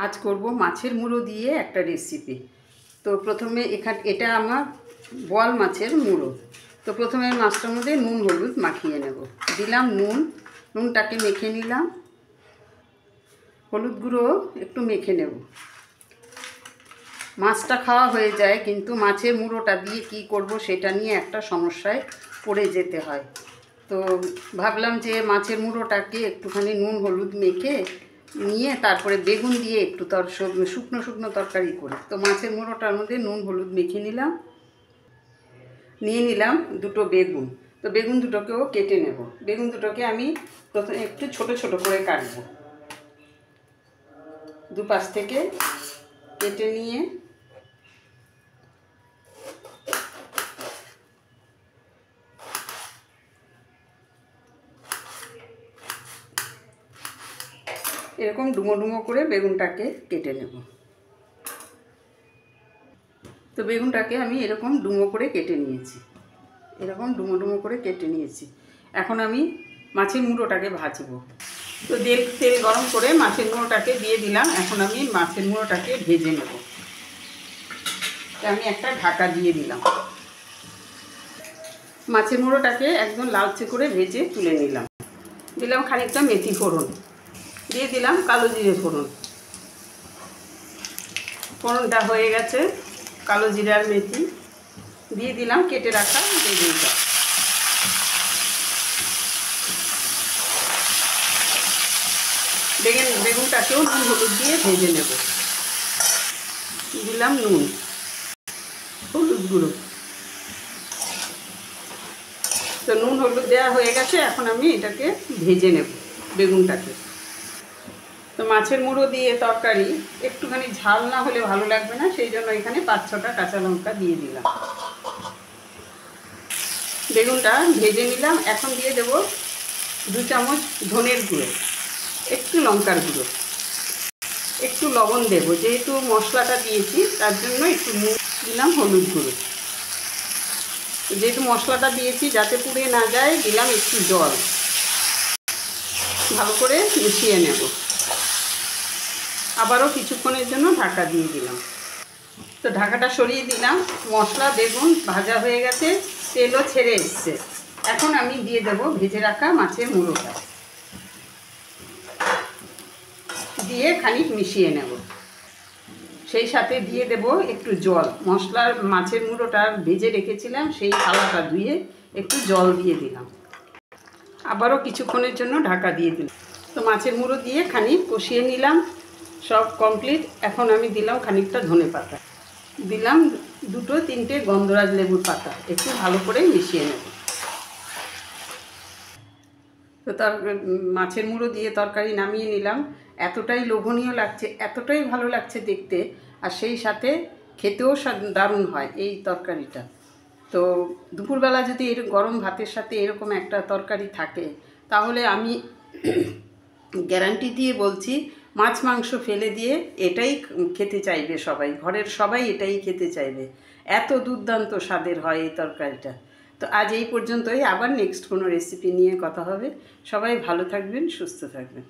আজ করব মাছের মুড়ো দিয়ে একটা রেসিপি। তো প্রথমে এটা আমার বোয়াল মাছের মুড়ো। তো প্রথমে মাছটার মধ্যে নুন হলুদ মাখিয়ে নেব। দিলাম নুনটাকে মেখে নিলাম, হলুদ গুঁড়ো একটু মেখে নেব। মাছটা খাওয়া হয়ে যায়, কিন্তু মাছের মুড়োটা দিয়ে কি করব সেটা নিয়ে একটা সমস্যায় পড়ে যেতে হয়। তো ভাবলাম যে মাছের মুড়োটাকে একটুখানি নুন হলুদ মেখে নিয়ে তারপরে বেগুন দিয়ে একটু শুকনো শুকনো তরকারি করি। তো মাছের মুড়োটার মধ্যে নুন হলুদ মেখে নিয়ে নিলাম দুটো বেগুন। তো বেগুন দুটোকেও কেটে নেব। বেগুন দুটোকে আমি প্রথমে একটু ছোট ছোট করে কাটবো। দুপাশ থেকে কেটে নিয়ে এরকম ডুমো ডুমো করে বেগুনটাকে কেটে নেব। তো বেগুনটাকে আমি এরকম ডুমো করে কেটে নিয়েছি, এরকম ডুমো ডুমো করে কেটে নিয়েছি। এখন আমি মাছের মুড়োটাকে ভাজবো। তো তেল গরম করে মাছের মুড়োটাকে দিয়ে দিলাম। এখন আমি মাছের মুড়োটাকে ভেজে নেব। তো আমি একটা ঢাকা দিয়ে দিলাম। মাছের মুড়োটাকে একদম লালচে করে ভেজে তুলে নিলাম। দিলাম খানিকটা মেথি ফোড়ন, দিয়ে দিলাম কালো জিরে ফোড়ন। ফোড়নটা হয়ে গেছে, কালো জিরে আর মেথি দিয়ে দিলাম কেটে রাখা বেগুনটা। বেগুনটাকেও নুন হলুদ দিয়ে ভেজে নেব। দিলাম নুন, হলুদ গুঁড়ো। তো নুন হলুদ দেওয়া হয়ে গেছে, এখন আমি এটাকে ভেজে নেব বেগুনটাকে। তো মাছের মুড়ো দিয়ে তরকারি একটুখানি ঝাল না হলে ভালো লাগবে না, সেই জন্য এখানে 5-6টা কাঁচা লঙ্কা দিয়ে দিলাম। বেগুনটা ভেজে নিলাম। এখন দিয়ে দেব 2 চামচ ধনের গুঁড়ো, একটু লঙ্কার গুঁড়ো, একটু লবণ দেব, যেহেতু মশলাটা দিয়েছি তার জন্য একটু দিলাম হলুদ গুঁড়ো। যেহেতু মশলাটা দিয়েছি যাতে পুড়ে না যায়, দিলাম একটু জল। ভালো করে মিশিয়ে নেব। আবারও কিছুক্ষণের জন্য ঢাকা দিয়ে দিলাম। তো ঢাকাটা সরিয়ে দিলাম। মশলা বেগুন ভাজা হয়ে গেছে, তেলও ছেড়ে এসছে। এখন আমি দিয়ে দেব ভেজে রাখা মাছের মুড়োটা, দিয়ে খানিক মিশিয়ে নেব। সেই সাথে দিয়ে দেব একটু জল। মশলার মাছের মুড়োটা ভেজে রেখেছিলাম, সেই থালাটা ধুয়ে একটু জল দিয়ে দিলাম। আবারও কিছুক্ষণের জন্য ঢাকা দিয়ে দিলাম। তো মাছের মুড়ো দিয়ে খানিক কষিয়ে নিলাম, সব কমপ্লিট। এখন আমি দিলাম খানিকটা ধনেপাতা, দিলাম 2-3টে গন্ধরাজ লেবুর পাতা, একটু ভালো করে মিশিয়ে নেব। তো মাছের মুড়ো দিয়ে তরকারি নামিয়ে নিলাম। এতটাই লোভনীয় লাগছে, এতটাই ভালো লাগছে দেখতে, আর সেই সাথে খেতেও দারুণ হয় এই তরকারিটা। তো দুপুরবেলা যদি গরম ভাতের সাথে এরকম একটা তরকারি থাকে, তাহলে আমি গ্যারান্টি দিয়ে বলছি মাছ মাংস ফেলে দিয়ে এটাই খেতে চাইবে সবাই, ঘরের সবাই এটাই খেতে চাইবে। এত দুর্দান্ত স্বাদের হয় এই তরকারিটা। তো আজ এই পর্যন্তই। আবার নেক্সট কোনো রেসিপি নিয়ে কথা হবে। সবাই ভালো থাকবেন, সুস্থ থাকবেন।